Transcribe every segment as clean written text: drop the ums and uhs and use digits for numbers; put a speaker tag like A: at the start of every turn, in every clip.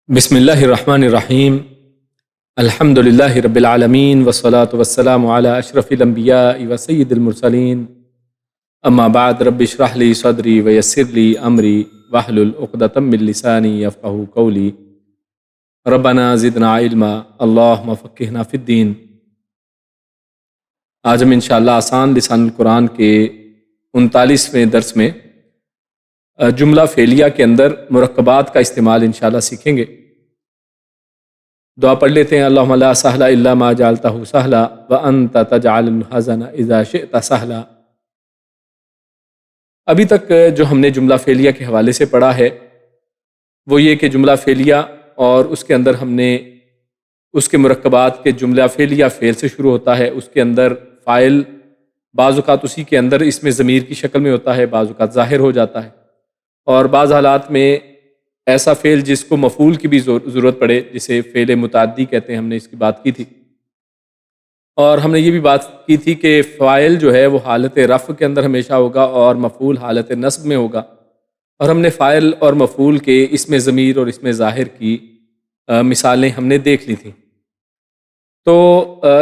A: بسم اللہ الرحمن الرحیم الحمد للہ رب العالمین والصلاة والسلام علی اشرف الانبیاء و سید المرسلین اما بعد رب اشرح لی صدری ویسر لی امری واحلل عقدۃ من لسانی یفقہوا قولی ربنا زدنا علما اللہم فقہنا فی الدین۔ آج ہم انشاءاللہ آسان لسان القرآن کے 39ویں درس میں جملہ فعلیہ کے اندر مرکبات کا استعمال انشاءاللہ سیکھیں گے۔ دعا پڑھ لیتے ہیں۔ اللہم لا سہل الا ما جعلتہ سہلا وانت تجعل الحزن اذا شئت سہلا۔ ابھی تک جو ہم نے جملہ فعلیہ کے حوالے سے پڑھا ہے وہ یہ کہ جملہ فعلیہ اور اس کے اندر ہم نے اس کے مرکبات کے جملہ فعلیہ فعل سے شروع ہوتا ہے، اس کے اندر فاعل بعض اوقات اسی کے اندر اس میں ضمیر کی شکل میں ہوتا ہے، بعض اوقات ظاہر ہو جاتا ہے، اور بعض حالات میں ایسا فعل جس کو مفعول کی بھی ضرورت پڑے، جسے فعل متعدی کہتے ہیں، ہم نے اس کی بات کی تھی۔ اور ہم نے یہ بھی بات کی تھی کہ فاعل جو ہے وہ حالت رفع کے اندر ہمیشہ ہوگا اور مفعول حالت نصب میں ہوگا، اور ہم نے فاعل اور مفعول کے اس میں ضمیر اور اس میں ظاہر کی مثالیں ہم نے دیکھ لی تھیں۔ تو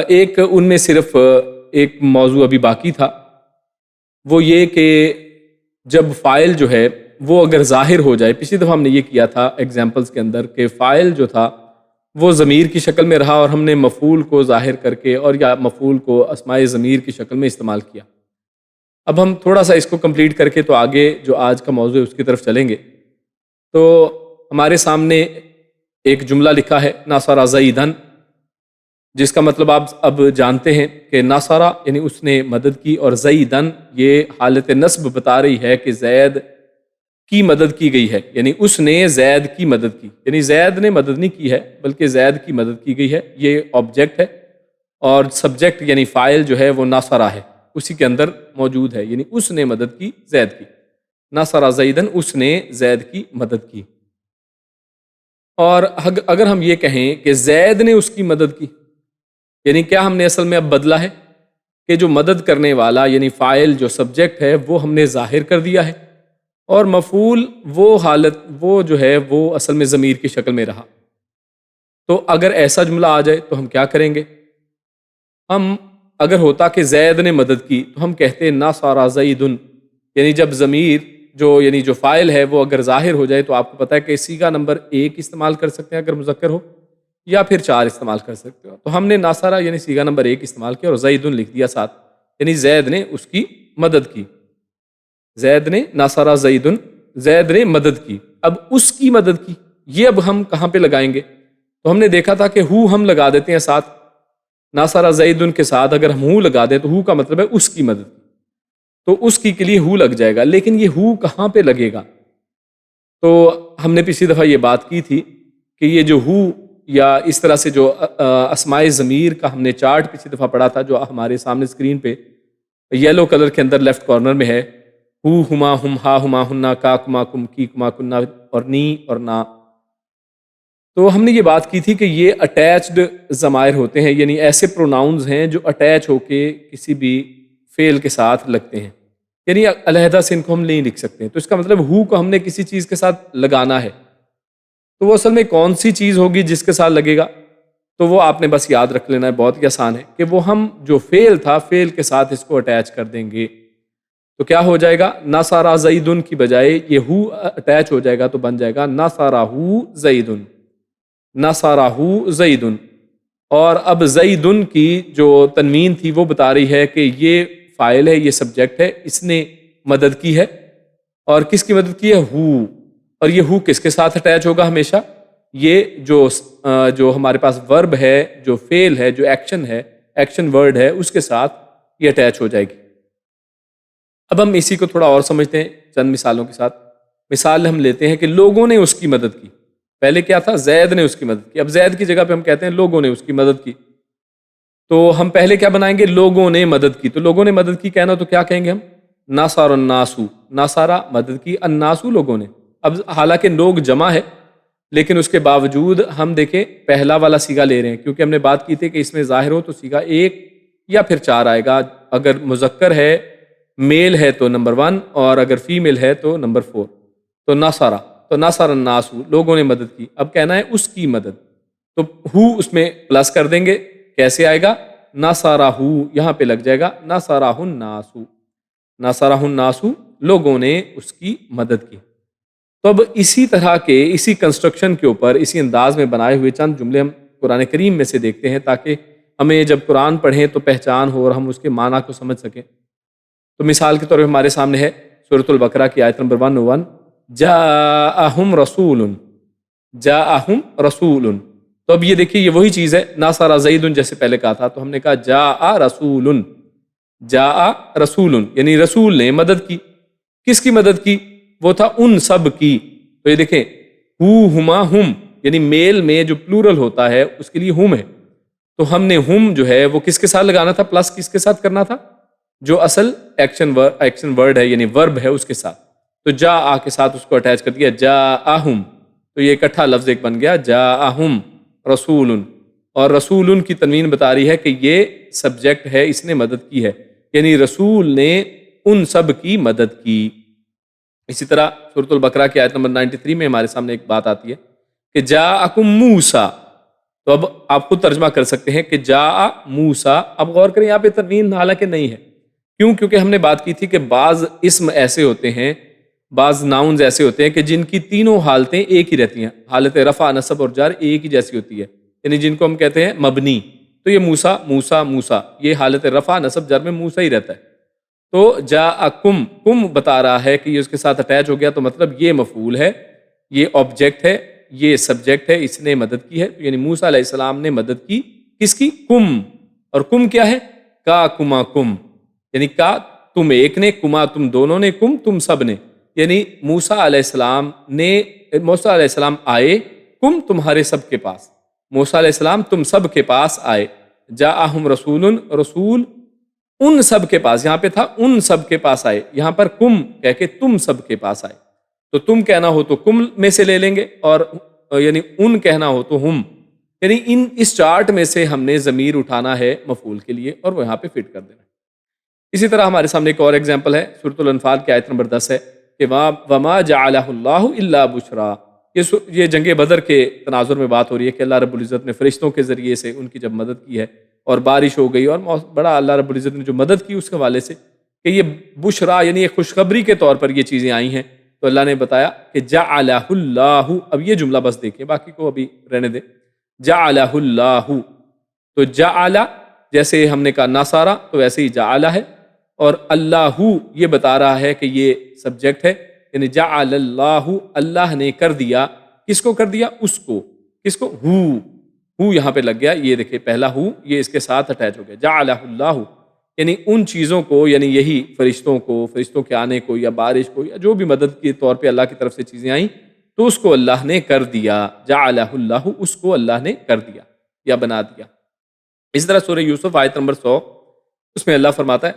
A: ایک ان میں صرف ایک موضوع ابھی باقی تھا، وہ یہ کہ جب فاعل جو ہے وہ اگر ظاہر ہو جائے، پچھلی دفعہ ہم نے یہ کیا تھا ایگزامپلس کے اندر کہ فاعل جو تھا وہ ضمیر کی شکل میں رہا اور ہم نے مفعول کو ظاہر کر کے اور یا مفعول کو اسماء ضمیر کی شکل میں استعمال کیا۔ اب ہم تھوڑا سا اس کو کمپلیٹ کر کے تو آگے جو آج کا موضوع ہے اس کی طرف چلیں گے۔ تو ہمارے سامنے ایک جملہ لکھا ہے ناصر زیدن، جس کا مطلب آپ اب جانتے ہیں کہ ناصر یعنی اس نے مدد کی، اور زیدن یہ حالت نصب بتا رہی ہے کہ زید کی مدد کی گئی ہے، یعنی اس نے زید کی مدد کی، یعنی زید نے مدد نہیں کی ہے بلکہ زید کی مدد کی گئی ہے۔ یہ آبجیکٹ ہے اور سبجیکٹ یعنی فاعل جو ہے وہ ناصرہ ہے، اسی کے اندر موجود ہے، یعنی اس نے مدد کی زید کی۔ ناصر زیدن، اس نے زید کی مدد کی۔ اور اگر ہم یہ کہیں کہ زید نے اس کی مدد کی، یعنی کیا ہم نے اصل میں اب بدلا ہے کہ جو مدد کرنے والا یعنی فاعل جو سبجیکٹ ہے وہ ہم نے ظاہر کر دیا ہے، اور مفعول وہ جو ہے وہ اصل میں ضمیر کی شکل میں رہا۔ تو اگر ایسا جملہ آ جائے تو ہم کیا کریں گے؟ ہم اگر ہوتا کہ زید نے مدد کی تو ہم کہتے ہیں ناصر زیدن، یعنی جب ضمیر جو فاعل ہے وہ اگر ظاہر ہو جائے تو آپ کو پتہ ہے کہ صیغہ نمبر 1 استعمال کر سکتے ہیں اگر مذکر ہو، یا پھر 4 استعمال کر سکتے ہو۔ تو ہم نے ناصرہ یعنی صیغہ نمبر 1 استعمال کیا اور زیدن لکھ دیا ساتھ، یعنی زید نے اس کی مدد کی۔ زید نے ناصر زیدن، زید نے مدد کی۔ اب اس کی مدد کی، یہ اب ہم کہاں پہ لگائیں گے؟ تو ہم نے دیکھا تھا کہ ہو ہم لگا دیتے ہیں ساتھ، ناصر زیدن کے ساتھ اگر ہم ہو لگا دیں تو ہو کا مطلب ہے اس کی مدد، تو اس کی کے لیے ہو لگ جائے گا، لیکن یہ ہو کہاں پہ لگے گا؟ تو ہم نے پچھلی دفعہ یہ بات کی تھی کہ یہ جو ہو یا اس طرح سے جو اسماء ضمیر کا ہم نے چارٹ پچھلی دفعہ پڑھا تھا، جو ہمارے سامنے اسکرین پہ یلو کلر کے اندر لیفٹ کارنر میں ہے، ہو ہما ہم ہا ہما ہننا کا کما کم کی کما کننا اور نی اور نا۔ تو ہم نے یہ بات کی تھی کہ یہ اٹیچڈ ضمائر ہوتے ہیں، یعنی ایسے پروناؤنز ہیں جو اٹیچ ہو کے کسی بھی فعل کے ساتھ لگتے ہیں، یعنی علیحدہ سے ان کو ہم نہیں لکھ سکتے۔ تو اس کا مطلب ہو کو ہم نے کسی چیز کے ساتھ لگانا ہے، تو وہ اصل میں کون سی چیز ہوگی جس کے ساتھ لگے گا؟ تو وہ آپ نے بس یاد رکھ لینا ہے، بہت ہی آسان ہے کہ وہ ہم جو فعل تھا فعل کے ساتھ اس کو اٹیچ کر دیں گے۔ تو کیا ہو جائے گا؟ ناصر زیدن کی بجائے یہ ہو اٹیچ ہو جائے گا تو بن جائے گا ناصرہ زیدن، ناصرہ زیدن۔ اور اب زیدن کی جو تنوین تھی وہ بتا رہی ہے کہ یہ فاعل ہے، یہ سبجیکٹ ہے، اس نے مدد کی ہے، اور کس کی مدد کی ہے؟ ہو۔ اور یہ ہو کس کے ساتھ اٹیچ ہوگا ہمیشہ؟ یہ جو ہمارے پاس ورب ہے، جو فعل ہے، جو ایکشن ہے، ایکشن ورڈ ہے، اس کے ساتھ یہ اٹیچ ہو جائے گی۔ اب ہم اسی کو تھوڑا اور سمجھتے ہیں چند مثالوں کے ساتھ۔ مثال ہم لیتے ہیں کہ لوگوں نے اس کی مدد کی۔ پہلے کیا تھا؟ زید نے اس کی مدد کی، اب زید کی جگہ پہ ہم کہتے ہیں لوگوں نے اس کی مدد کی۔ تو ہم پہلے کیا بنائیں گے؟ لوگوں نے مدد کی۔ تو لوگوں نے مدد کی کہنا تو کیا کہیں گے ہم؟ ناصر الناسو، ناصرہ مدد کی، الناسو لوگوں نے۔ اب حالانکہ لوگ جمع ہے لیکن اس کے باوجود ہم دیکھیں پہلا والا صیغہ لے رہے ہیں، کیونکہ ہم نے بات کی تھی کہ اس میں ظاہر ہو تو صیغہ 1 یا پھر 4 آئے گا، اگر مذکر ہے میل ہے تو نمبر 1 اور اگر فیمیل ہے تو نمبر 4۔ تو ناصرہ، تو ناصر الناس، لوگوں نے مدد کی، اب کہنا ہے اس کی مدد، تو ہو اس میں پلس کر دیں گے، کیسے آئے گا؟ ناصرہ، یہاں پہ لگ جائے گا ناصرہ الناس، ناصرہ الناس، لوگوں نے اس کی مدد کی۔ تو اب اسی طرح کے، اسی کنسٹرکشن کے اوپر، اسی انداز میں بنائے ہوئے چند جملے ہم قرآن کریم میں سے دیکھتے ہیں، تاکہ ہمیں جب قرآن پڑھیں تو پہچان ہو اور ہم اس کے معنی کو سمجھ سکیں۔ تو مثال کے طور پہ ہمارے سامنے ہے سورۃ البقرہ کی آیت نمبر 101، جاءہم رسول، جاءہم رسول۔ تو اب یہ دیکھیے، یہ وہی چیز ہے، ناصر زید جیسے پہلے کہا تھا، تو ہم نے کہا جاء رسول، جاء رسول، یعنی رسول نے مدد کی۔ کس کی مدد کی؟ وہ تھا ان سب کی۔ تو یہ دیکھیں، ہما ہم، یعنی میل میں جو پلورل ہوتا ہے اس کے لیے ہم ہے، تو ہم نے ہم جو ہے وہ کس کے ساتھ لگانا تھا؟ پلس کس کے ساتھ کرنا تھا؟ جو اصل ایکشن ورڈ ہے یعنی ورب ہے اس کے ساتھ، تو جا آ کے ساتھ اس کو اٹیچ کر دیا، جا آہم، تو یہ اکٹھا لفظ ایک بن گیا، جا آہم رسول۔ اور رسول کی تنوین بتا رہی ہے کہ یہ سبجیکٹ ہے، اس نے مدد کی ہے، یعنی رسول نے ان سب کی مدد کی۔ اسی طرح سورۃ البقرہ کی آیت نمبر 93 میں ہمارے سامنے ایک بات آتی ہے کہ جاءکم موسیٰ، تو اب آپ خود ترجمہ کر سکتے ہیں کہ جاء موسیٰ۔ اب غور کریں، یہاں پہ تنوین حالانکہ نہیں ہے، کیوں؟ کیونکہ ہم نے بات کی تھی کہ بعض اسم ایسے ہوتے ہیں، بعض ناؤنز ایسے ہوتے ہیں کہ جن کی تینوں حالتیں ایک ہی رہتی ہیں، حالت رفع، نصب اور جر ایک ہی جیسی ہوتی ہے، یعنی جن کو ہم کہتے ہیں مبنی۔ تو یہ موسیٰ، موسیٰ، موسیٰ، یہ حالت رفع، نصب، جر میں موسیٰ ہی رہتا ہے۔ تو جاءکم، کم بتا رہا ہے کہ یہ اس کے ساتھ اٹیچ ہو گیا، تو مطلب یہ مفعول ہے، یہ آبجیکٹ ہے، یہ سبجیکٹ ہے، اس نے مدد کی ہے، یعنی موسیٰ علیہ السلام نے مدد کی، کس کی؟ کم۔ اور کم کیا ہے؟ کا کما کم، یعنی کا تم ایک نے، کما تم دونوں نے، کم تم سب نے، یعنی موسیٰ علیہ السلام آئے، کم تمہارے سب کے پاس، موسیٰ علیہ السلام تم سب کے پاس آئے، جاءہم رسول، رسول ان سب کے پاس، یہاں پہ تھا ان سب کے پاس آئے، یہاں پر کم کہہ کے تم سب کے پاس آئے، تو تم کہنا ہو تو کم میں سے لے لیں گے، اور یعنی ان کہنا ہو تو ہم، یعنی اس چارٹ میں سے ہم نے ضمیر اٹھانا ہے مفعول کے لیے اور وہ یہاں پہ فٹ کر دینا۔ اسی طرح ہمارے سامنے ایک اور ایگزامپل ہے، سورۃ الانفال کی آیت نمبر 10 ہے کہ وما جعلہ اللہ الا بشرا۔ یہ جنگ بدر کے تناظر میں بات ہو رہی ہے کہ اللہ رب العزت نے فرشتوں کے ذریعے سے ان کی جب مدد کی ہے اور بارش ہو گئی، اور بڑا اللہ رب العزت نے جو مدد کی اس کے حوالے سے کہ یہ بشرا، یعنی ایک خوشخبری کے طور پر یہ چیزیں آئی ہیں، تو اللہ نے بتایا کہ جعلہ اللہ۔ اب یہ جملہ بس دیکھیں، باقی کو ابھی رہنے دیں۔ جعلہ اللہ، تو جعلہ جیسے ہم نے کہا ناصارہ، تو ویسے ہی جعلہ ہے، اور اللہ یہ بتا رہا ہے کہ یہ سبجیکٹ ہے، یعنی جعل اللہ، اللہ نے کر دیا، کس کو کر دیا؟ اس کو، کس کو؟ ہو یہاں پہ لگ گیا، یہ دیکھیں پہلا ہو یہ اس کے ساتھ اٹیچ ہو گیا، جعلہ اللہ، یعنی ان چیزوں کو، یعنی یہی فرشتوں کو، فرشتوں کے آنے کو یا بارش کو یا جو بھی مدد کے طور پہ اللہ کی طرف سے چیزیں آئیں، تو اس کو اللہ نے کر دیا، جعلہ اللہ، اس کو اللہ نے کر دیا یا بنا دیا۔ اس طرح سورہ یوسف آیت نمبر 100، اس میں اللہ فرماتا ہے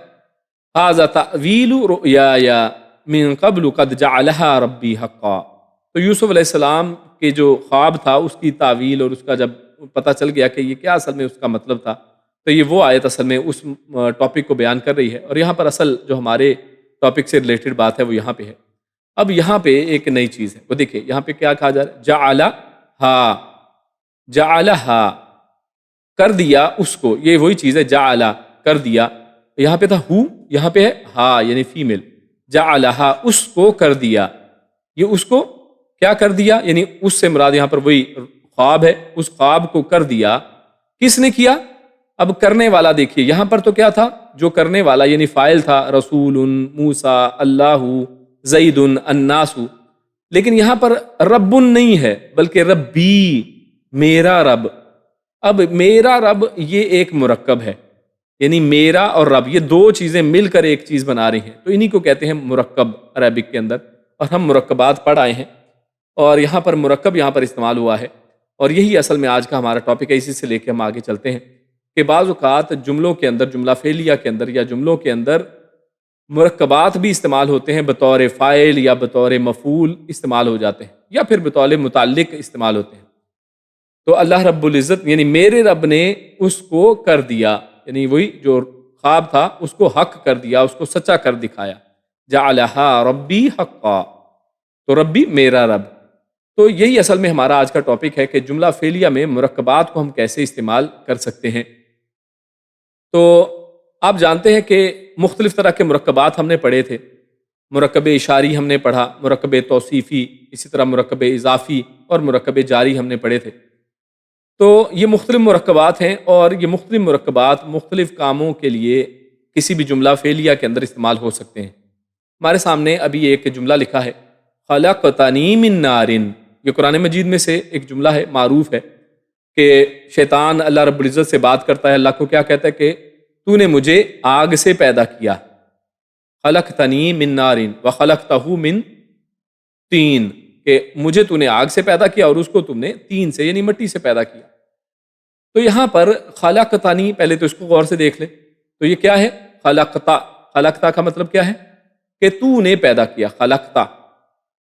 A: ھذا تأویل رؤیای من قبل قد جعلها ربی حقا۔ تو یوسف علیہ السلام کے جو خواب تھا اس کی تعویل اور اس کا جب پتہ چل گیا کہ یہ کیا اصل میں اس کا مطلب تھا، تو یہ وہ آیت اصل میں اس ٹاپک کو بیان کر رہی ہے، اور یہاں پر اصل جو ہمارے ٹاپک سے ریلیٹڈ بات ہے وہ یہاں پہ ہے۔ اب یہاں پہ ایک نئی چیز ہے، وہ دیکھیں یہاں پہ کیا کہا جا رہا ہے، جعلہا، جعلہا کر دیا اس کو، یہ وہی چیز ہے، جعلہ کر دیا، یہاں پہ تھا ہو، یہاں پہ ہے ہا یعنی فیمیل، جعلہا اس کو کر دیا، یہ اس کو کیا کر دیا، یعنی اس سے مراد یہاں پر وہی خواب ہے، اس خواب کو کر دیا، کس نے کیا؟ اب کرنے والا دیکھیے، یہاں پر تو کیا تھا؟ جو کرنے والا یعنی فاعل تھا، رسول، موسیٰ، اللہ، زید، الناس، لیکن یہاں پر رب نہیں ہے بلکہ ربی، میرا رب۔ اب میرا رب یہ ایک مرکب ہے، یعنی میرا اور رب یہ دو چیزیں مل کر ایک چیز بنا رہی ہیں، تو انہی کو کہتے ہیں مرکب عربک کے اندر، اور ہم مرکبات پڑھ آئے ہیں، اور یہاں پر مرکب یہاں پر استعمال ہوا ہے، اور یہی اصل میں آج کا ہمارا ٹاپک ہے۔ اسی سے لے کے ہم آگے چلتے ہیں کہ بعض اوقات جملوں کے اندر، جملہ فعلیہ کے اندر یا جملوں کے اندر مرکبات بھی استعمال ہوتے ہیں، بطور فاعل یا بطور مفعول استعمال ہو جاتے ہیں، یا پھر بطور متعلق استعمال ہوتے ہیں۔ تو اللہ رب العزت یعنی میرے رب نے اس کو کر دیا، یعنی وہی جو خواب تھا اس کو حق کر دیا، اس کو سچا کر دکھایا، جعلہا ربی حقا، تو ربی میرا رب، تو یہی اصل میں ہمارا آج کا ٹاپک ہے کہ جملہ فعلیہ میں مرکبات کو ہم کیسے استعمال کر سکتے ہیں۔ تو آپ جانتے ہیں کہ مختلف طرح کے مرکبات ہم نے پڑھے تھے۔ مرکب اشاری ہم نے پڑھا، مرکب توصیفی، اسی طرح مرکب اضافی اور مرکب جاری ہم نے پڑھے تھے۔ تو یہ مختلف مرکبات ہیں اور یہ مختلف مرکبات مختلف کاموں کے لیے کسی بھی جملہ فعلیہ کے اندر استعمال ہو سکتے ہیں۔ ہمارے سامنے ابھی ایک جملہ لکھا ہے، خلقتنی من نار۔ یہ قرآن مجید میں سے ایک جملہ ہے، معروف ہے کہ شیطان اللہ رب العزت سے بات کرتا ہے، اللہ کو کیا کہتا ہے کہ تو نے مجھے آگ سے پیدا کیا، خلقتنی من نار وخلقتہ من طین، کہ مجھے تو نے آگ سے پیدا کیا اور اس کو تم نے طین سے یعنی مٹی سے پیدا کیا۔ تو یہاں پر خلقتنی، پہلے تو اس کو غور سے دیکھ لیں، تو یہ کیا ہے؟ خلقتا۔ خلقتا کا مطلب کیا ہے؟ کہ تو نے پیدا کیا، خلقتا۔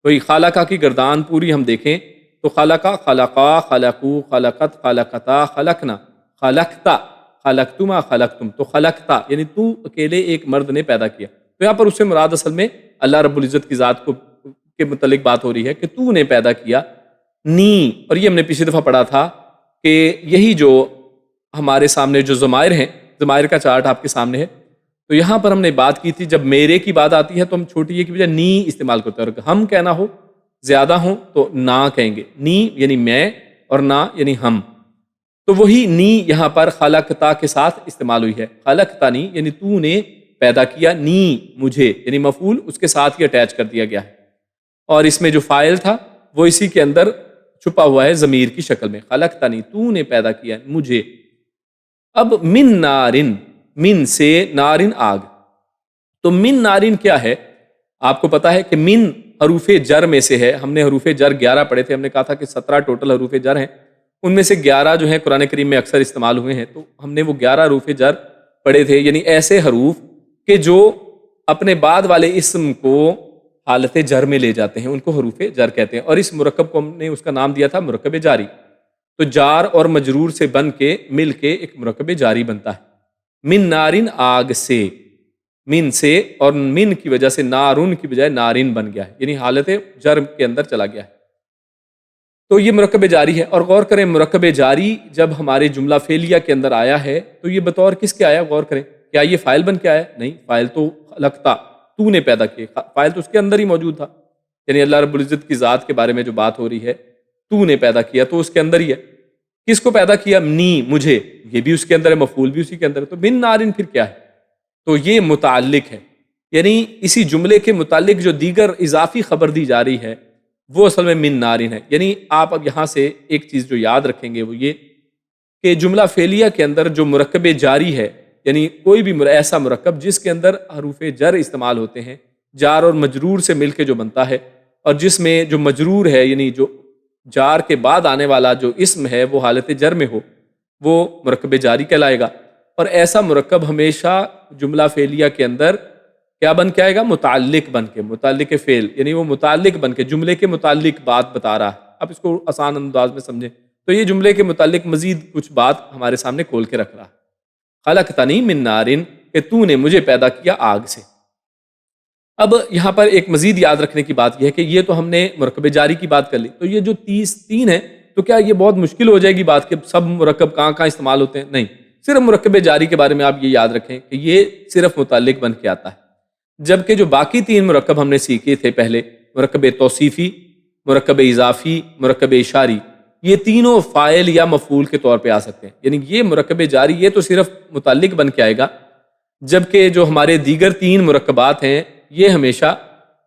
A: وہی خالقہ کی گردان پوری ہم دیکھیں تو خلقہ، خلقا، خلقو، خلقت، خلقتا، خلقنا، خلقتا، خلقتما، خلقتم۔ تو خلقتا یعنی تو اکیلے ایک مرد نے پیدا کیا۔ تو یہاں پر اس سے مراد اصل میں اللہ رب العزت کی ذات کو کے متعلق بات ہو رہی ہے کہ تو نے پیدا کیا، نی۔ اور یہ ہم نے پچھلی دفعہ پڑھا تھا کہ یہی جو ہمارے سامنے جو ضمائر ہیں، ضمائر کا چارٹ آپ کے سامنے ہے، تو یہاں پر ہم نے بات کی تھی جب میرے کی بات آتی ہے تو ہم چھوٹی یہ کی بجائے نی استعمال کرتے ہیں، اور ہم کہنا ہو زیادہ ہوں تو نا کہیں گے۔ نی یعنی میں اور نا یعنی ہم، تو وہی نی یہاں پر خلقتا کے ساتھ استعمال ہوئی ہے۔ خلقتنی یعنی تو نے پیدا کیا، نی مجھے، یعنی مفعول اس کے ساتھ ہی اٹیچ کر دیا گیا ہے، اور اس میں جو فاعل تھا وہ اسی کے اندر چھپا ہوا ہے ضمیر کی شکل میں، خلقتنی تو نے پیدا کیا مجھے۔ اب من نارن، من سے، نارن آگ۔ تو من نارن کیا ہے؟ آپ کو پتا ہے کہ من حروف جر میں سے ہے۔ ہم نے حروف جر 11 پڑھے تھے، ہم نے کہا تھا کہ 17 ٹوٹل حروف جر ہیں، ان میں سے 11 جو ہیں قرآن کریم میں اکثر استعمال ہوئے ہیں، تو ہم نے وہ 11 حروف جر پڑھے تھے، یعنی ایسے حروف کہ جو اپنے بعد والے اسم کو حالت جر میں لے جاتے ہیں، ان کو حروف جر کہتے ہیں، اور اس مرکب کو ہم نے اس کا نام دیا تھا مرکب جاری۔ تو جار اور مجرور سے بن کے مل کے ایک مرکب جاری بنتا ہے۔ من نارن آگ سے، من سے، اور من کی وجہ سے نارن کی بجائے نارن بن گیا ہے، یعنی حالت جر کے اندر چلا گیا ہے۔ تو یہ مرکب جاری ہے، اور غور کریں مرکب جاری جب ہمارے جملہ فعلیہ کے اندر آیا ہے تو یہ بطور کس کے آیا؟ غور کریں، کیا یہ فاعل بن کے آیا؟ نہیں، فاعل تو خلقتا، تو نے پیدا کیا، فاعل تو اس کے اندر ہی موجود تھا، یعنی اللہ رب العزت کی ذات کے بارے میں جو بات ہو رہی ہے، تو نے پیدا کیا، تو اس کے اندر ہی ہے۔ کس کو پیدا کیا؟ نی، مجھے، یہ بھی اس کے اندر ہے، مفعول بھی اسی کے اندر ہے۔ تو من نارن پھر کیا ہے؟ تو یہ متعلق ہے، یعنی اسی جملے کے متعلق جو دیگر اضافی خبر دی جا رہی ہے وہ اصل میں من نارن ہے۔ یعنی آپ اب یہاں سے ایک چیز جو یاد رکھیں گے وہ یہ کہ جملہ فعلیہ کے اندر جو مرکب جاری ہے، یعنی کوئی بھی ایسا مرکب جس کے اندر حروف جر استعمال ہوتے ہیں، جار اور مجرور سے مل کے جو بنتا ہے، اور جس میں جو مجرور ہے یعنی جو جار کے بعد آنے والا جو اسم ہے وہ حالت جر میں ہو، وہ مرکب جاری کہلائے گا۔ اور ایسا مرکب ہمیشہ جملہ فعلیہ کے اندر کیا بن کے آئے گا؟ متعلق بن کے، متعلق فعل، یعنی وہ متعلق بن کے جملے کے متعلق بات بتا رہا ہے۔ آپ اس کو آسان انداز میں سمجھیں تو یہ جملے کے متعلق مزید کچھ بات ہمارے سامنے کھول کے رکھ رہا ہے۔ خلقتنی من نارن، کہ تو نے مجھے پیدا کیا آگ سے۔ اب یہاں پر ایک مزید یاد رکھنے کی بات یہ ہے کہ یہ تو ہم نے مرکب جاری کی بات کر لی، تو یہ جو 30 ہے تو کیا یہ بہت مشکل ہو جائے گی بات کہ سب مرکب کہاں کہاں استعمال ہوتے ہیں؟ نہیں، صرف مرکب جاری کے بارے میں آپ یہ یاد رکھیں کہ یہ صرف متعلق بن کے آتا ہے، جبکہ جو باقی 3 مرکب ہم نے سیکھے تھے پہلے، مرکب توصیفی، مرکب اضافی، مرکب اشاری، یہ تینوں فاعل یا مفعول کے طور پہ آ سکتے ہیں۔ یعنی یہ مرکب جاری یہ تو صرف متعلق بن کے آئے گا، جبکہ جو ہمارے دیگر 3 مرکبات ہیں یہ ہمیشہ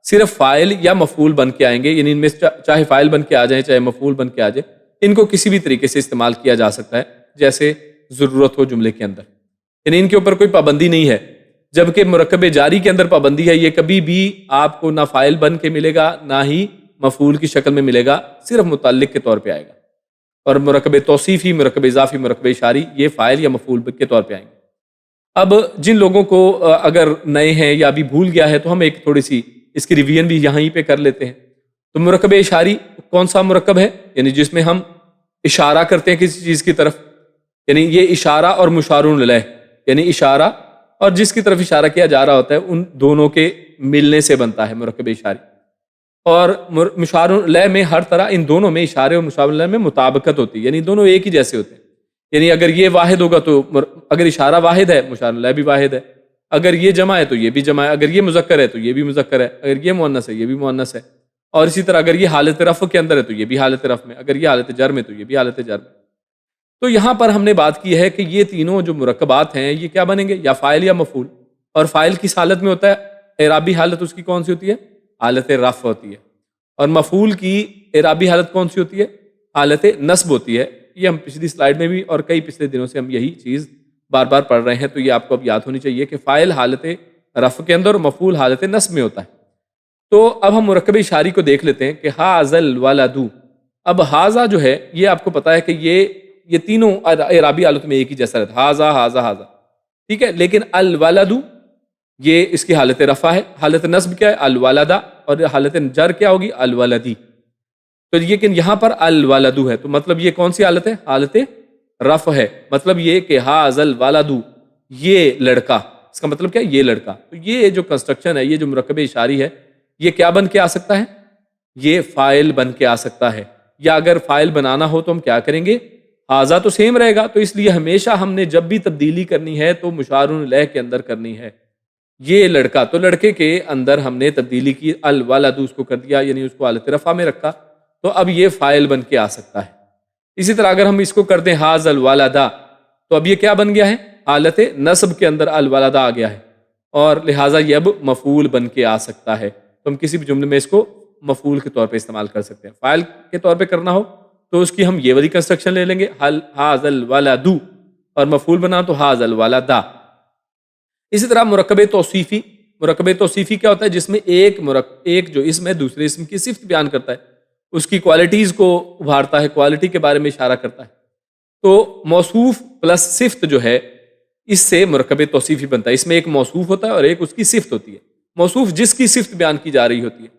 A: صرف فاعل یا مفعول بن کے آئیں گے، یعنی ان میں چاہے فاعل بن کے آ جائیں چاہے مفعول بن کے آ جائے، ان کو کسی بھی طریقے سے استعمال کیا جا سکتا ہے جیسے ضرورت ہو جملے کے اندر، یعنی ان کے اوپر کوئی پابندی نہیں ہے۔ جبکہ مرکب جاری کے اندر پابندی ہے، یہ کبھی بھی آپ کو نہ فاعل بن کے ملے گا نہ ہی مفعول کی شکل میں ملے گا، صرف متعلق کے طور پہ آئے گا۔ اور مرکب توصیفی، مرکب اضافی، مرکب اشاری یہ فاعل یا مفعول کے طور پہ آئیں گے۔ اب جن لوگوں کو اگر نئے ہیں یا ابھی بھول گیا ہے تو ہم ایک تھوڑی سی اس کی ریویژن بھی یہیں پہ کر لیتے ہیں۔ تو مرکب اشاری کون سا مرکب ہے؟ یعنی جس میں ہم اشارہ کرتے ہیں کسی چیز کی طرف، یعنی یہ اشارہ اور مشار الیہ، یعنی اشارہ اور جس کی طرف اشارہ کیا جا رہا ہوتا ہے ان دونوں کے ملنے سے بنتا ہے مرکب اشاری۔ اور مشار لہ میں ہر طرح ان دونوں میں اشارے اور مشار لہ میں مطابقت ہوتی ہے، یعنی دونوں ایک ہی جیسے ہوتے ہیں. یعنی اگر یہ واحد ہوگا تو اگر اشارہ واحد ہے مشار لہ بھی واحد ہے، اگر یہ جمع ہے تو یہ بھی جمع ہے، اگر یہ مذکر ہے تو یہ بھی مذکر ہے، اگر یہ مؤنث ہے یہ بھی مؤنث ہے. اور اسی طرح اگر یہ حالت رفع کے اندر ہے تو یہ بھی حالت رفع میں، اگر یہ حالت جر میں تو یہ بھی حالت جر میں. تو یہاں پر ہم نے بات کی ہے کہ یہ تینوں جو مرکبات ہیں یہ کیا بنیں گے، یا فاعل یا مفعول. اور فاعل کس حالت میں ہوتا ہے؟ اعرابی حالت اس کی کون سی ہوتی ہے؟ حالت رفع ہوتی ہے. اور مفعول کی اعرابی حالت کون سی ہوتی ہے؟ حالت نصب ہوتی ہے. یہ ہم پچھلی سلائیڈ میں بھی اور کئی پچھلے دنوں سے ہم یہی چیز بار بار پڑھ رہے ہیں، تو یہ آپ کو اب یاد ہونی چاہیے کہ فاعل حالت رفع کے اندر اور مفعول حالت نصب میں ہوتا ہے. تو اب ہم مرکب اشاری کو دیکھ لیتے ہیں کہ ھذا الولد. اب ھذا جو ہے یہ آپ کو پتا ہے کہ یہ تینوں اعرابی حالت میں ایک ہی جیسا رہتا ہے، ھذا ھذا ھذا، ٹھیک ہے. لیکن الولد یہ اس کی حالت رفع ہے، حالت نصب کیا ہے؟ الولدہ، اور حالت جر کیا ہوگی؟ الولدی. تو لیکن یہاں پر الولد ہے، تو مطلب یہ کون سی حالت ہے؟ حالت رفع ہے. مطلب یہ کہ ھذا الولد، یہ لڑکا. اس کا مطلب کیا ہے؟ یہ لڑکا. تو یہ جو کنسٹرکشن ہے، یہ جو مرکب اشاری ہے، یہ کیا بن کے آ سکتا ہے؟ یہ فاعل بن کے آ سکتا ہے. یا اگر فاعل بنانا ہو تو ہم کیا کریں گے؟ ھذا تو سیم رہے گا، تو اس لیے ہمیشہ ہم نے جب بھی تبدیلی کرنی ہے تو مشار الیہ کے اندر کرنی ہے. یہ لڑکا، تو لڑکے کے اندر ہم نے تبدیلی کی، الولد اس کو کر دیا، یعنی اس کو حالت رفع میں رکھا، تو اب یہ فاعل بن کے آ سکتا ہے. اسی طرح اگر ہم اس کو کر دیں ھذا الولدہ، تو اب یہ کیا بن گیا ہے؟ حالت نصب کے اندر الولدہ آ گیا ہے، اور لہٰذا یہ اب مفعول بن کے آ سکتا ہے. تو ہم کسی بھی جملے میں اس کو مفعول کے طور پہ استعمال کر سکتے ہیں. فاعل کے طور پہ کرنا ہو تو اس کی ہم یہ والی کنسٹرکشن لے لیں گے، ھذا الولد، اور مفعول بنا تو ھذا الولدہ. اسی طرح مرکب توصیفی. مرکب توصیفی کیا ہوتا ہے؟ جس میں ایک جو اسم ہے دوسرے اسم کی صفت بیان کرتا ہے، اس کی کوالٹیز کو ابھارتا ہے، کوالٹی کے بارے میں اشارہ کرتا ہے. تو موصوف پلس صفت جو ہے، اس سے مرکب توصیفی بنتا ہے. اس میں ایک موصوف ہوتا ہے اور ایک اس کی صفت ہوتی ہے. موصوف جس کی صفت بیان کی جا رہی ہوتی ہے،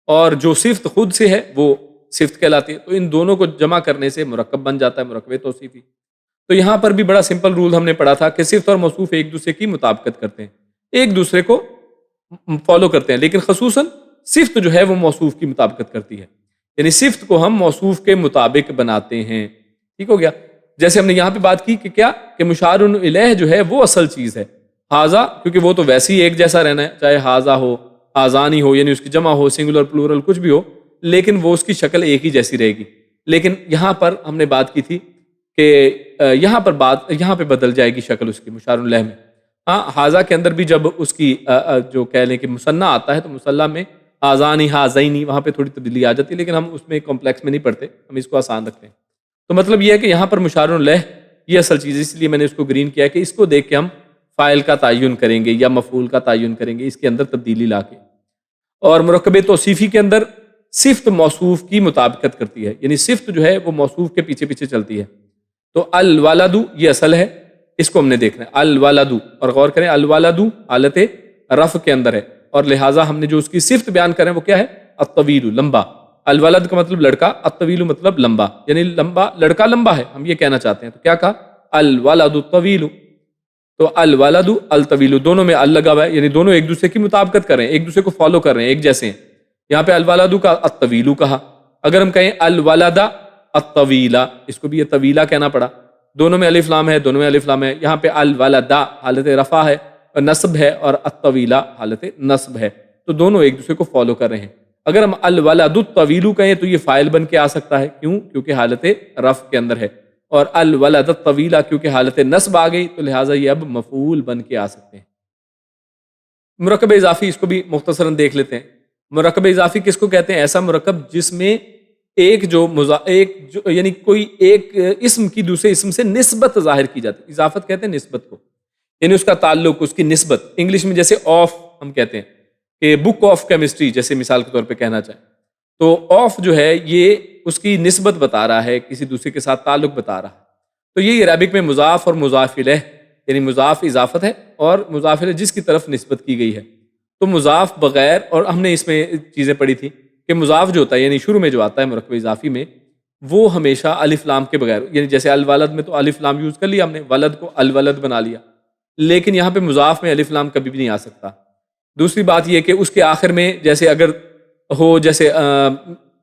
A: اور جو صفت خود سے ہے وہ صفت کہلاتی ہے. تو ان دونوں کو جمع کرنے سے مرکب بن جاتا ہے مرکب توصیفی. تو یہاں پر بھی بڑا سمپل رول ہم نے پڑھا تھا کہ صفت اور موصوف ایک دوسرے کی مطابقت کرتے ہیں، ایک دوسرے کو فالو کرتے ہیں، لیکن خصوصاً صفت جو ہے وہ موصوف کی مطابقت کرتی ہے. یعنی صفت کو ہم موصوف کے مطابق بناتے ہیں. ٹھیک ہو گیا؟ جیسے ہم نے یہاں پہ بات کی کہ کیا کہ مشار الیہ جو ہے وہ اصل چیز ہے. ھذا کیونکہ وہ تو ویسے ہی ایک جیسا رہنا ہے، چاہے ھذا ہو، ھذانی ہو، یعنی اس کی جمع ہو، سنگولر پلورل کچھ بھی ہو، لیکن وہ اس کی شکل ایک ہی جیسی رہے گی. لیکن یہاں پر ہم نے بات کی تھی کہ یہاں پہ بدل جائے گی شکل اس کی مشار الیہ میں. ہاں، ھذا کے اندر بھی جب اس کی جو کہہ لیں کہ مثنیٰ آتا ہے تو مثنیٰ میں ھذانی ھذینی وہاں پہ تھوڑی تبدیلی آ جاتی ہے، لیکن ہم اس میں کمپلیکس میں نہیں پڑھتے، ہم اس کو آسان رکھتے ہیں. تو مطلب یہ ہے کہ یہاں پر مشار الیہ یہ اصل چیز ہے، اس لیے میں نے اس کو گرین کیا کہ اس کو دیکھ کے ہم فاعل کا تعین کریں گے یا مفعول کا تعین کریں گے، اس کے اندر تبدیلی لا کے. اور مرکب توصیفی کے اندر صفت موصوف کی مطابقت کرتی ہے، یعنی صفت جو ہے وہ موصوف کے پیچھے پیچھے چلتی ہے. تو الولد یہ اصل ہے، اس کو ہم نے دیکھنا ہے الولد. اور غور کریں الولد حالت رفع کے اندر ہے، اور لہٰذا ہم نے جو اس کی صفت بیان کریں وہ کیا ہے؟ الطویل، لمبا. الولد کا مطلب لڑکا، الطویل مطلب لمبا، یعنی لمبا، لڑکا لمبا ہے، ہم یہ کہنا چاہتے ہیں. تو کیا کہا؟ الولد الطویل. تو الولد الطویل دونوں میں ال لگا ہوا ہے، یعنی دونوں ایک دوسرے کی مطابقت کر رہے ہیں، ایک دوسرے کو فالو کر رہے ہیں، ایک جیسے ہیں. یہاں پہ الولد کا الطویل کہا. اگر ہم کہیں الولد الطویلہ، اس کو بھی یہ طویلہ کہنا پڑا. دونوں میں الف لام ہے، دونوں میں الف لام ہے. یہاں پہ الولدہ حالت رفع ہے، نصب ہے، اور الطویلہ حالت نصب ہے. تو دونوں ایک دوسرے کو فالو کر رہے ہیں. اگر ہم الولد الطویل کہیں تو یہ فاعل بن کے آ سکتا ہے. کیوں؟ کیونکہ حالت رفع کے اندر ہے. اور الولد الطویلہ کیونکہ حالت نصب آ گئی تو لہٰذا یہ اب مفعول بن کے آ سکتے ہیں. مرکب اضافی، اس کو بھی مختصراً دیکھ لیتے ہیں. مرکب اضافی کس کو کہتے ہیں؟ ایسا مرکب جس میں یعنی کوئی ایک اسم کی دوسرے اسم سے نسبت ظاہر کی جاتی ہے. اضافت کہتے ہیں نسبت کو، یعنی اس کا تعلق، اس کی نسبت. انگلش میں جیسے آف ہم کہتے ہیں کہ بک آف کیمسٹری، جیسے مثال کے طور پہ کہنا چاہیں تو آف جو ہے یہ اس کی نسبت بتا رہا ہے، کسی دوسرے کے ساتھ تعلق بتا رہا ہے. تو یہ عربک میں مضاف اور مضاف الیہ، یعنی مضاف اضافت ہے اور مضاف الیہ جس کی طرف نسبت کی گئی ہے. تو مضاف بغیر، اور ہم نے اس میں چیزیں پڑھی تھی کہ مضاف جو ہوتا ہے یعنی شروع میں جو آتا ہے مرکب اضافی میں، وہ ہمیشہ الف لام کے بغیر، یعنی جیسے الولد میں تو الف لام یوز کر لیا ہم نے، ولد کو الولد بنا لیا، لیکن یہاں پہ مضاف میں الف لام کبھی بھی نہیں آ سکتا. دوسری بات یہ کہ اس کے آخر میں جیسے اگر ہو، جیسے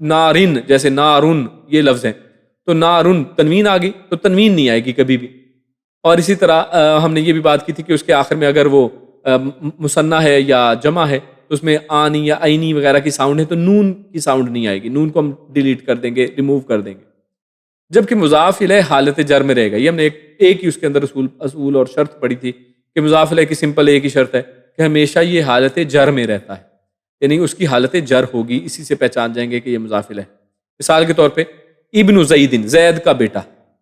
A: نارن، جیسے نارن یہ لفظ ہیں، تو نارن تنوین آ گئی تو تنوین نہیں آئے گی کبھی بھی. اور اسی طرح ہم نے یہ بھی بات کی تھی کہ اس کے آخر میں اگر وہ مثنیٰ ہے یا جمع ہے تو اس میں آنی یا عینی وغیرہ کی ساؤنڈ ہے تو نون کی ساؤنڈ نہیں آئے گی، نون کو ہم ڈیلیٹ کر دیں گے، ریموو کر دیں گے. جبکہ مضاف الیہ حالت جر میں رہے گا. یہ ہم نے ایک ہی اس کے اندر اصول اور شرط پڑھی تھی کہ مضاف الیہ کی سمپل ایک ہی شرط ہے کہ ہمیشہ یہ حالت جر میں رہتا ہے، یعنی اس کی حالت جر ہوگی، اسی سے پہچان جائیں گے کہ یہ مضاف الیہ ہے. مثال کے طور پہ ابن زید، زید کا بیٹا.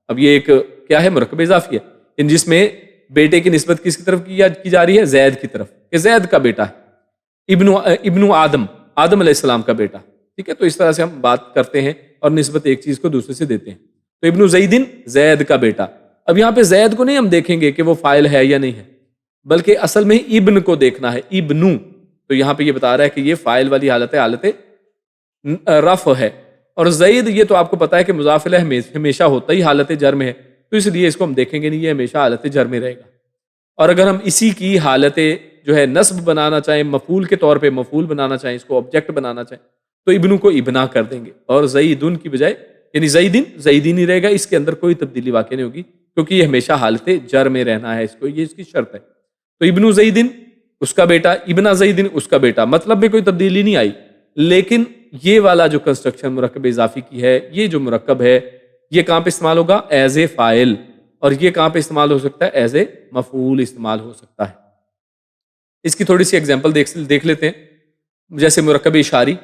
A: اب یہ ایک کیا ہے؟ مرکب اضافی ہے، جس میں بیٹے کی نسبت کس کی طرف کی جا رہی ہے؟ زید کی طرف، کہ زید کا بیٹا ہے. ابن آدم، آدم علیہ السلام کا بیٹا. ٹھیک ہے، تو اس طرح سے ہم بات کرتے ہیں اور نسبت ایک چیز کو دوسرے سے دیتے ہیں. تو ابن زیدن، زید کا بیٹا. اب یہاں پہ زید کو نہیں ہم دیکھیں گے کہ وہ فاعل ہے یا نہیں ہے، بلکہ اصل میں ابن کو دیکھنا ہے، ابنو. تو یہاں پہ یہ بتا رہا ہے کہ یہ فاعل والی حالت ہے، حالت رفع ہے. اور زید یہ تو آپ کو پتا ہے کہ مضاف الیہ ہمیشہ ہوتا ہی حالت جر میں ہے، تو اس لیے اس کو ہم دیکھیں گے نہیں، یہ ہمیشہ حالت جر میں رہے گا. اور اگر ہم اسی کی حالت جو ہے نصب بنانا چاہیں، مفعول کے طور پہ مفعول بنانا چاہیں، اس کو آبجیکٹ بنانا چاہیں، تو ابنو کو ابنا کر دیں گے، اور زیدن کی بجائے یعنی زیدن زیدین ہی رہے گا. اس کے اندر کوئی تبدیلی واقع نہیں ہوگی کیونکہ یہ ہمیشہ حالت جر میں رہنا ہے، یہ اس کی شرط ہے. تو ابن زیدن اس کا بیٹا، ابن زیدن اس کا بیٹا، مطلب میں کوئی تبدیلی نہیں آئی. لیکن یہ والا جو کنسٹرکشن مرکب اضافی کی ہے، یہ جو مرکب ہے یہ کہاں پہ استعمال ہوگا؟ ایز اے فاعل. اور یہ کہاں پہ استعمال ہو سکتا ہے؟ ایز اے مفعول استعمال ہو سکتا ہے. اس کی تھوڑی سی ایگزامپل دیکھ لیتے ہیں، جیسے مرکب اشاری.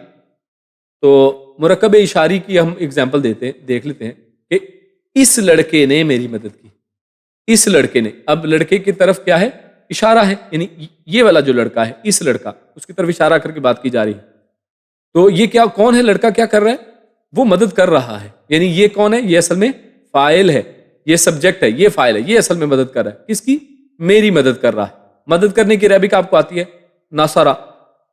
A: تو مرکب اشاری کی ہم ایگزامپل دیکھ لیتے ہیں کہ اس لڑکے نے میری مدد کی. اس لڑکے نے، اب لڑکے کی طرف کیا ہے؟ اشارہ ہے، یعنی یہ والا جو لڑکا ہے، اس لڑکا، اس کی طرف اشارہ کر کے بات کی جا رہی ہے. تو یہ کیا، کون ہے لڑکا؟ کیا کر رہا ہے؟ وہ مدد کر رہا ہے. یعنی یہ کون ہے؟ یہ اصل میں فاعل ہے، یہ سبجیکٹ ہے، یہ فاعل ہے، یہ اصل میں مدد کر رہا ہے. کس کی؟ میری مدد کر رہا ہے. مدد کرنے کی ریبک آپ کو آتی ہے ناصرہ.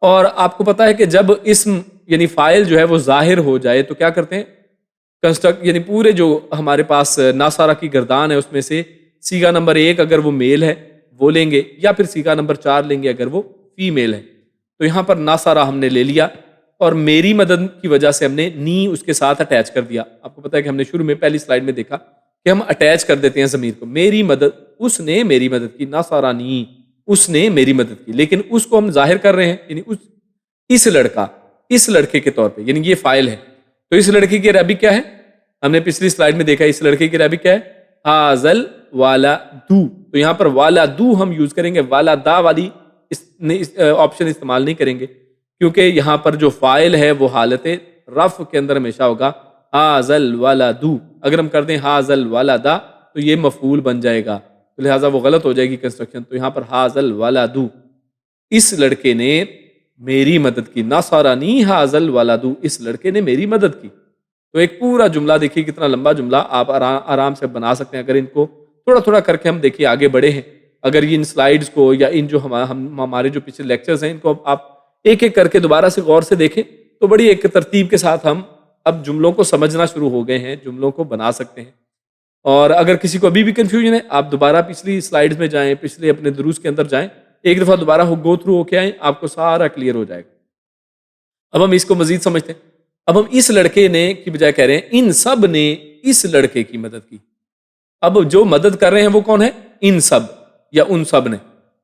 A: اور آپ کو پتا ہے کہ جب اسم یعنی فاعل جو ہے وہ ظاہر ہو جائے تو کیا کرتے ہیں؟ کنسٹرکٹ، یعنی پورے جو ہمارے پاس ناصرہ کی گردان ہے اس میں سے صیغہ نمبر 1 اگر وہ میل ہے وہ لیں گے، یا پھر صیغہ نمبر 4 لیں گے اگر وہ فیمیل ہے. تو یہاں پر ناصرہ ہم نے لے لیا اور میری مدد کی وجہ سے ہم نے نی اس کے ساتھ اٹیچ کر دیا. آپ کو پتا ہے کہ ہم نے شروع میں پہلی سلائیڈ میں دیکھا کہ ہم اٹیچ کر دیتے ہیں ضمیر کو. میری مدد، اس نے میری مدد کی، ناصرہ نی، اس نے میری مدد کی. لیکن اس کو ہم ظاہر کر رہے ہیں، یعنی اس لڑکا، اس لڑکے کے طور پہ، یعنی یہ فاعل ہے. تو اس لڑکے کی عربی کیا ہے؟ ہم نے پچھلی سلائیڈ میں دیکھا اس لڑکے کی عربی کیا ہے؟ حاذل والدو. تو یہاں پر والدو ہم یوز کریں گے، والدا والی آپشن استعمال نہیں کریں گے، کیونکہ یہاں پر جو فاعل ہے وہ حالت رفع کے اندر ہمیشہ ہوگا حاذل والدو. اگر ہم کر دیں حاذل والدا تو یہ مفعول بن جائے گا، تو لہٰذا وہ غلط ہو جائے گی کنسٹرکشن. تو یہاں پر حاذل والدو، اس لڑکے نے میری مدد کی. ناصرانی حاذل والدو، اس لڑکے نے میری مدد کی. تو ایک پورا جملہ دیکھیے، کتنا لمبا جملہ آپ آرام سے بنا سکتے ہیں اگر ان کو تھوڑا تھوڑا کر کے ہم دیکھیے آگے بڑھے ہیں. اگر یہ ان سلائیڈز کو یا ان جو ہمارے جو پچھلے لیکچرز ہیں ان کو آپ ایک ایک کر کے دوبارہ سے غور سے دیکھیں تو بڑی ایک ترتیب کے ساتھ ہم اب جملوں کو سمجھنا شروع ہو گئے ہیں، جملوں کو بنا سکتے ہیں. اور اگر کسی کو ابھی بھی کنفیوژن ہے، آپ دوبارہ پچھلی سلائیڈز میں جائیں، پچھلے اپنے دروس کے اندر جائیں، ایک دفعہ دوبارہ گو تھرو ہو کے آئیں، آپ کو سارا کلیئر ہو جائے گا. اب ہم اس کو مزید سمجھتے ہیں. اب ہم اس لڑکے نے کی بجائے کہہ رہے ہیں ان سب نے اس لڑکے کی مدد کی. اب جو مدد کر رہے ہیں وہ کون ہے؟ ان سب یا ان سب نے.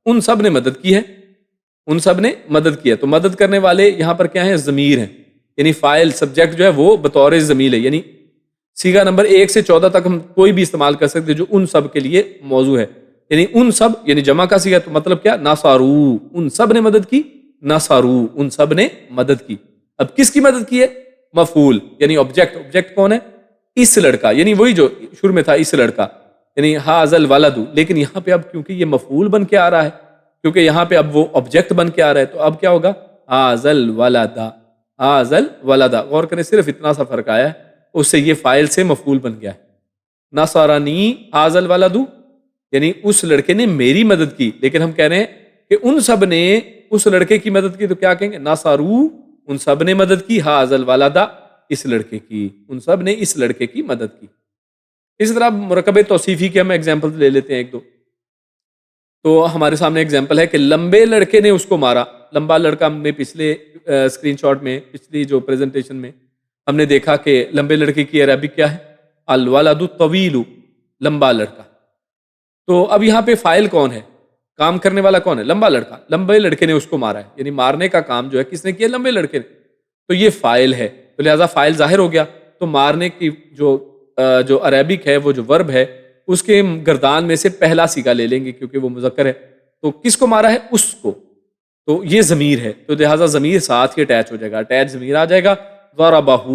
A: ان سب نے مدد کی ہے، ان سب نے مدد کی ہے. تو مدد کرنے والے یہاں پر کیا ہیں؟ ضمیر ہیں، یعنی فاعل سبجیکٹ جو ہے وہ بطور ضمیر ہے. یعنی صیغہ نمبر 1 سے 14 تک ہم کوئی بھی استعمال کر سکتے جو ان سب کے لیے موضوع ہے. یعنی ان سب یعنی جمع کا صیغہ، تو مطلب کیا؟ ناصارو، ان سب نے مدد کی. ناصارو، ان سب نے مدد کی. اب کس کی مدد کی ہے؟ مفعول یعنی آبجیکٹ. آبجیکٹ کون ہے؟ اس لڑکا، یعنی وہی جو شروع میں تھا، اس لڑکا یعنی حاذل ولد. لیکن یہاں پہ اب کیونکہ یہ مفعول بن کے آ رہا ہے، کیونکہ یہاں پہ اب وہ آبجیکٹ بن کے آ رہا ہے، تو اب کیا ہوگا؟ حاذل ولدا، حاذل ولدا. غور کریں، صرف اتنا سا فرق آیا ہے، اس سے یہ فاعل سے مفعول بن گیا ہے. نصرانی حاذل ولدو، یعنی اس لڑکے نے میری مدد کی. لیکن ہم کہہ رہے ہیں کہ ان سب نے اس لڑکے کی مدد کی، تو کیا کہیں گے؟ نصرو، ان سب نے مدد کی. حاذل ولدا، اس لڑکے کی، ان سب نے اس لڑکے کی مدد کی. اسی طرح مرکب توصیفی کے ہم ایگزامپل لے لیتے ہیں ایک دو. تو ہمارے سامنے ایگزامپل ہے کہ لمبے لڑکے نے اس کو مارا. لمبا لڑکا ہم نے پچھلے اسکرین شاٹ میں، پچھلی جو پریزنٹیشن میں ہم نے دیکھا کہ لمبے لڑکے کی عربی کیا ہے؟ الولد الطویل، لمبا لڑکا۔ تو اب یہاں پہ فاعل کون ہے؟ کام کرنے والا کون ہے؟ لمبا لڑکا۔ لمبے لڑکے نے اس کو مارا ہے، یعنی مارنے کا کام جو ہے کس نے کیا؟ لمبے لڑکے نے۔ تو یہ فاعل ہے، تو لہٰذا فاعل ظاہر ہو گیا۔ تو مارنے کی جو عربک ہے، وہ جو ورب ہے، اس کے گردان میں سے پہلا صیغہ لے لیں گے کیونکہ وہ مذکر ہے۔ تو کس کو مارا ہے؟ اس کو۔ تو یہ ضمیر ہے، تو لہٰذا ضمیر ساتھ ہی اٹیچ ہو جائے گا، اٹیچ ضمیر آ جائے گا۔ ضربہ،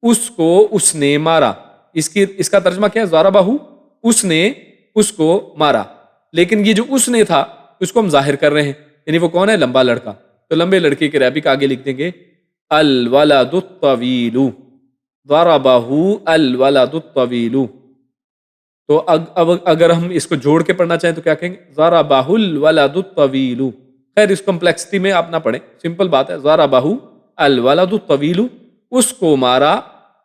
A: اس کو اس نے مارا۔ اس کا ترجمہ کیا ہے؟ ضربہ، اس نے اس کو مارا۔ لیکن یہ جو اس نے تھا، اس کو ہم ظاہر کر رہے ہیں، یعنی وہ کون ہے؟ لمبا لڑکا۔ تو لمبے لڑکے کے عربک آگے لکھ دیں گے الولد الطویل، ضربہ الولد الطویل۔ تو اب اگر ہم اس کو جوڑ کے پڑھنا چاہیں تو کیا کہیں گے؟ ضربہ الولد الطویل۔ خیر اس کمپلیکسٹی میں آپ نہ پڑھیں، سمپل بات ہے، ضربہ الولد الطویل، اس کو مارا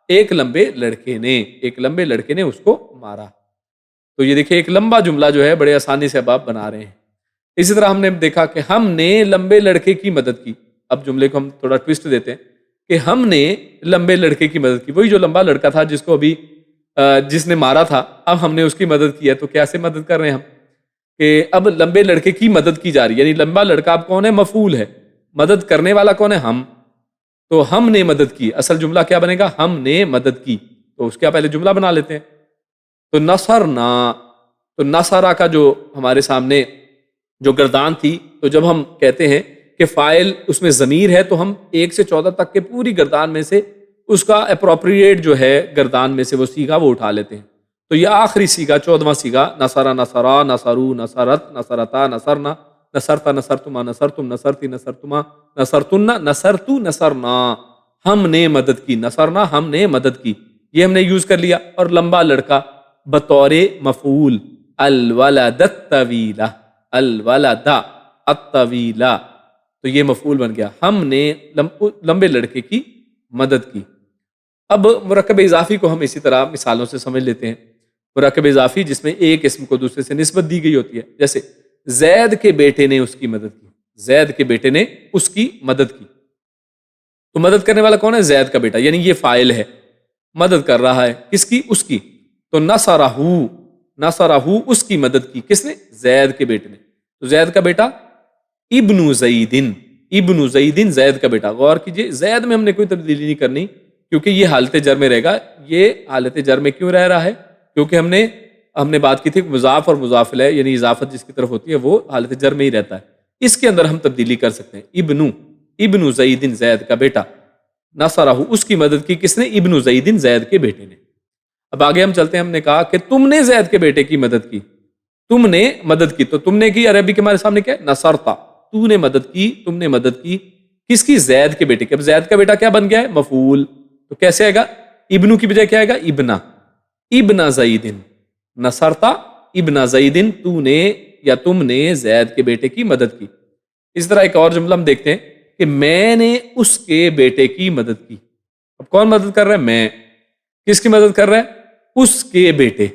A: ایک لمبے لڑکے نے، ایک لمبے لڑکے نے اس کو مارا۔ تو یہ دیکھیں ایک لمبا جملہ جو ہے بڑے آسانی سے اب آپ بنا رہے ہیں۔ اسی طرح ہم نے دیکھا کہ ہم نے لمبے لڑکے کی مدد کی۔ اب جملے کو ہم تھوڑا ٹویسٹ دیتے ہیں کہ ہم نے لمبے لڑکے کی مدد کی۔ وہی جو لمبا لڑکا تھا جس کو ابھی جس نے مارا تھا، اب ہم نے اس کی مدد کی ہے۔ تو کیسے مدد کر رہے ہیں ہم؟ کہ اب لمبے لڑکے کی مدد کی جا رہی ہے، یعنی لمبا لڑکا اب کون ہے؟ مفعول ہے۔ مدد کرنے والا کون ہے؟ ہم۔ تو ہم نے مدد کی، اصل جملہ کیا بنے گا؟ ہم نے مدد کی۔ تو اس کا پہلے جملہ بنا لیتے ہیں۔ تو نصرنا، تو نصرہ کا جو ہمارے سامنے جو گردان تھی، تو جب ہم کہتے ہیں کہ فاعل اس میں ضمیر ہے تو ہم 1 سے 14 تک کے پوری گردان میں سے اس کا اپروپریٹ جو ہے گردان میں سے وہ صیغہ وہ اٹھا لیتے ہیں۔ تو یہ آخری صیغہ 14واں صیغہ نصرہ، نصرا، نصرو، نصرت، نصرتا، نصرنا، نصرتا، نصرتما، نصرتم، نصرتی، نصرتما، نصرتن، نصرتو، نصرنا، ہم نے مدد کی۔ نصرنا، ہم نے مدد کی، یہ ہم نے یوز کر لیا۔ اور لمبا لڑکا بطور مفعول، الولد الطویل، الولد الطویل، تو یہ مفعول بن گیا، ہم نے لمبے لڑکے کی مدد کی۔ اب مرکب اضافی کو ہم اسی طرح مثالوں سے سمجھ لیتے ہیں۔ مرکب اضافی جس میں ایک اسم کو دوسرے سے نسبت دی گئی ہوتی ہے، جیسے زید کے بیٹے نے اس کی مدد کی، زید کے بیٹے نے اس کی مدد کی۔ تو مدد کرنے والا کون ہے؟ زید کا بیٹا، یعنی یہ فاعل ہے، مدد کر رہا ہے کس کی؟ اس کی۔ تو نصرہ، نصرہ، اس کی مدد کی، کس نے؟ زید کے بیٹے نے۔ تو زید کا بیٹا ابن زیدن، ابن زیدن، زید کا بیٹا۔ غور کیجئے زید میں ہم نے کوئی تبدیلی نہیں کرنی کیونکہ یہ حالت جر میں رہے گا۔ یہ حالت جر میں کیوں رہ رہا ہے؟ کیونکہ ہم نے بات کی تھی کہ مضاف اور مضاف الیہ یعنی اضافت جس کی طرف ہوتی ہے وہ حالت جر میں ہی رہتا ہے۔ اس کے اندر ہم تبدیلی کر سکتے ہیں، ابن زیدن، زید کا بیٹا، نصرہ، اس کی مدد کی کس نے؟ ابن زیدن، زید کے بیٹے نے۔ اب آگے ہم چلتے ہیں، ہم نے کہا کہ تم نے زید کے بیٹے کی مدد کی، تم نے مدد کی۔ تو تم نے کی عربی کے ہمارے سامنے کیا ہے؟ نصرتا، تو نے مدد کی، تم نے مدد کی کس کی؟ زید کے بیٹے کی۔ اب زید کا بیٹا کیا بن گیا ہے؟ مفعول۔ تو کیسے آئے گا؟ ابنو کی بجائے کیا آئے گا؟ ابنا، ابن زیدن، نصرتا ابن زیدن، تو نے یا تم نے زید کے بیٹے کی مدد کی۔ اس طرح ایک اور جملہ ہم دیکھتے ہیں کہ میں نے اس کے بیٹے کی مدد کی۔ اب کون مدد کر رہا ہے؟ میں۔ کس کی مدد کر رہا ہے؟ اس کے بیٹے،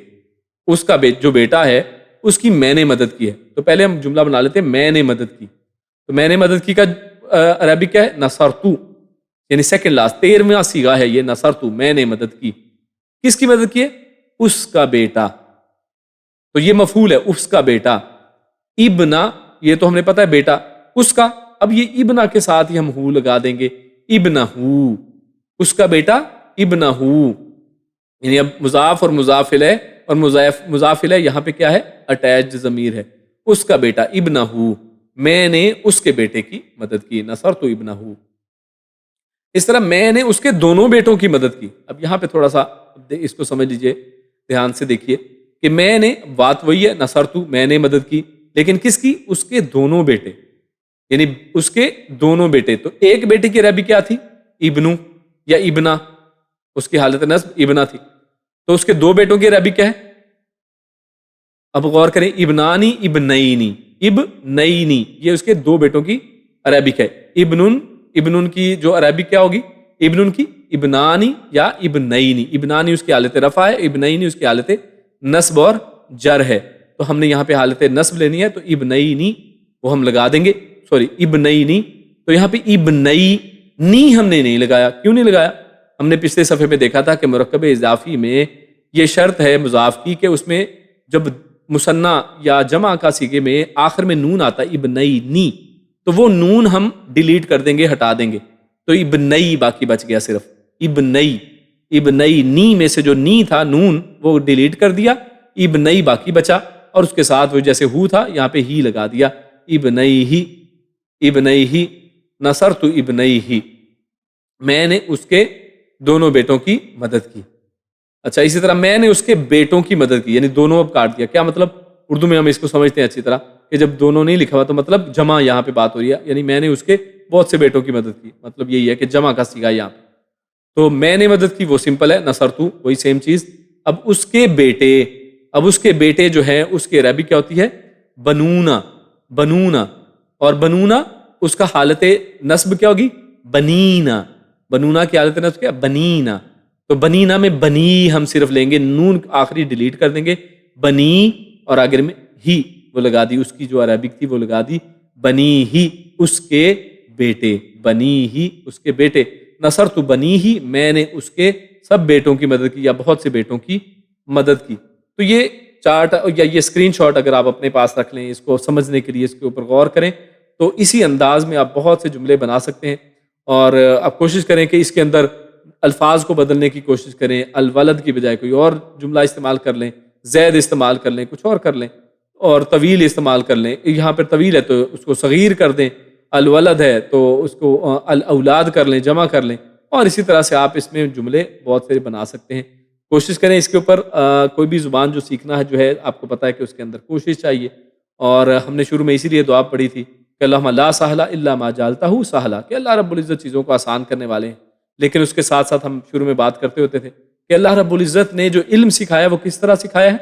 A: اس کا جو بیٹا ہے اس کی میں نے مدد کی ہے۔ تو پہلے ہم جملہ بنا لیتے ہیں میں نے مدد کی۔ تو میں نے مدد کی کا عربی کیا ہے؟ نصرتو، یعنی سیکنڈ لاسٹ 13واں صیغہ ہے یہ، نصرتو، میں نے مدد کی۔ کس کی مدد کی ہے؟ اس کا بیٹا۔ تو یہ مفعول ہے، اس کا بیٹا۔ ابنا، یہ تو ہم نے پتا ہے بیٹا، اس کا۔ اب یہ ابنا کے ساتھ ہی ہم ہو لگا دیں گے، ابنہ، اس کا بیٹا ابنہ، یعنی اب مضاف اور مضاف الیہ اور مضاف الیہ یہاں پہ کیا ہے؟ اٹیچڈ ضمیر ہے، اس کا بیٹا ابنہ، میں نے اس کے بیٹے کی مدد کی، نصرت ابنہ۔ اس طرح میں نے اس کے دونوں بیٹوں کی مدد کی۔ اب یہاں پہ تھوڑا سا اس کو سمجھ لیجئے، دھیان سے دیکھیے کہ میں نے، بات وہی ہے، نصرت، میں نے مدد کی، لیکن کس کی؟ اس کے دونوں بیٹے، یعنی اس کے دونوں بیٹے۔ تو ایک بیٹے کی عربی کیا تھی؟ ابنو یا ابنا، اس کی حالت نصب ابنا تھی۔ تو اس کے دو بیٹوں کی عربی کیا ہے؟ اب غور کریں، ابنانی، ابنینی، ابنینی، یہ اس کے دو بیٹوں کی عربی ہے۔ ابنن کی جو عربی کیا ہوگی؟ ابنن کی ابنانی یا ابنینی۔ ابنانی اس کی حالت رفع ہے، ابنینی اس کی حالت نصب اور جر ہے۔ تو ہم نے یہاں پہ حالت نصب لینی ہے، تو ابنینی وہ ہم لگا دیں گے۔ سوری ابنئی نی، تو یہاں پہ ابنئی نی ہم نے نہیں لگایا. کیوں نہیں لگایا؟ ہم نے پچھلے صفحے میں دیکھا تھا کہ مرکب اضافی میں یہ شرط ہے مضاف کی کہ اس میں جب مثنیٰ یا جمع کا صیغے میں آخر میں نون آتا ہے ابنئی نی، تو وہ نون ہم ڈیلیٹ کر دیں گے، ہٹا دیں گے، تو ابنئی باقی بچ گیا صرف. ابنئی نی میں سے جو نی تھا نون وہ ڈیلیٹ کر دیا، ابنئی باقی بچا، اور اس کے ساتھ وہ جیسے ہو تھا یہاں پہ ہی لگا دیا. ابنئی ہی نصرت ابنئی ہی، میں نے اس کے دونوں بیٹوں کی مدد کی. اچھا، اسی طرح میں نے اس کے بیٹوں کی مدد کی، یعنی دونوں اب کاٹ دیا. کیا مطلب؟ اردو میں ہم اس کو سمجھتے ہیں اچھی طرح کہ جب دونوں نہیں لکھا ہوا تو مطلب جمع یہاں پہ بات ہو رہی ہے، یعنی میں نے اس کے بہت سے بیٹوں کی مدد کی، مطلب یہی ہے کہ جمع کا صیغہ یہاں پہ. تو میں نے مدد کی وہ سمپل ہے، نصرتو وہی سیم چیز. اب اس کے بیٹے جو ہیں اس کی عربی کیا ہوتی ہے؟ بنونا. اور بنونا اس کا حالت نصب کیا ہوگی؟ بنینا. بنونا کی حالت نصب کیا؟ بنینا. تو بنینا میں بنی ہم صرف لیں گے، نون آخری ڈیلیٹ کر دیں گے، بنی اور آخر میں ہی وہ لگا دی، اس کی جو عربک تھی وہ لگا دی بنی ہی اس کے بیٹے. بنی ہی اس کے بیٹے. نصرت بنی ہی، میں نے اس کے سب بیٹوں کی مدد کی یا بہت سے بیٹوں کی مدد کی. تو یہ چارٹ یا یہ اسکرین شاٹ اگر آپ اپنے پاس رکھ لیں، اس کو سمجھنے کے لیے اس کے اوپر غور کریں، تو اسی انداز میں آپ بہت سے جملے بنا سکتے ہیں. اور آپ کوشش کریں کہ اس کے اندر الفاظ کو بدلنے کی کوشش کریں، الولد کی بجائے کوئی اور جملہ استعمال کر لیں، زید استعمال کر لیں، کچھ اور کر لیں، اور طویل استعمال کر لیں. یہاں پر طویل ہے تو اس کو صغیر کر دیں، الولد ہے تو اس کو الاولاد کر لیں، جمع کر لیں، اور اسی طرح سے آپ اس میں جملے بہت سارے بنا سکتے ہیں. کوشش کریں اس کے اوپر کوئی بھی زبان جو سیکھنا ہے جو ہے آپ کو پتہ ہے کہ اس کے اندر کوشش چاہیے. اور ہم نے شروع میں اسی لیے دعا پڑھی تھی کہ اللہم لا سہل الا ما جعلتہ سہلا، کہ اللہ رب العزت چیزوں کو آسان کرنے والے ہیں. لیکن اس کے ساتھ ساتھ ہم شروع میں بات کرتے ہوتے تھے کہ اللہ رب العزت نے جو علم سکھایا وہ کس طرح سکھایا ہے؟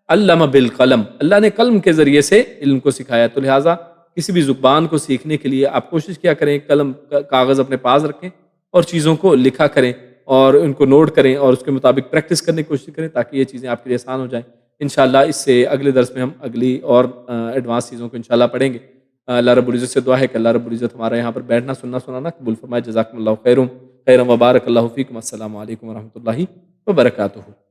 A: علم بالقلم، اللہ نے قلم کے ذریعے سے علم کو سکھایا. تو لہٰذا کسی بھی زبان کو سیکھنے کے لیے آپ کوشش کیا کریں، قلم کاغذ اپنے پاس رکھیں اور چیزوں کو لکھا کریں اور ان کو نوٹ کریں اور اس کے مطابق پریکٹس کرنے کی کوشش کریں تاکہ یہ چیزیں آپ کے لیے آسان ہو جائیں. انشاءاللہ اس سے اگلے درس میں ہم اگلی اور ایڈوانس چیزوں کو انشاءاللہ پڑھیں گے. اللہ رب العزت سے دعا ہے کہ اللہ رب العزت ہمارا یہاں پر بیٹھنا سننا قبول فرمائے. جزاکم اللہ خیرم وبارک اللہ فیکم. السلام علیکم ورحمۃ اللہ وبرکاتہ.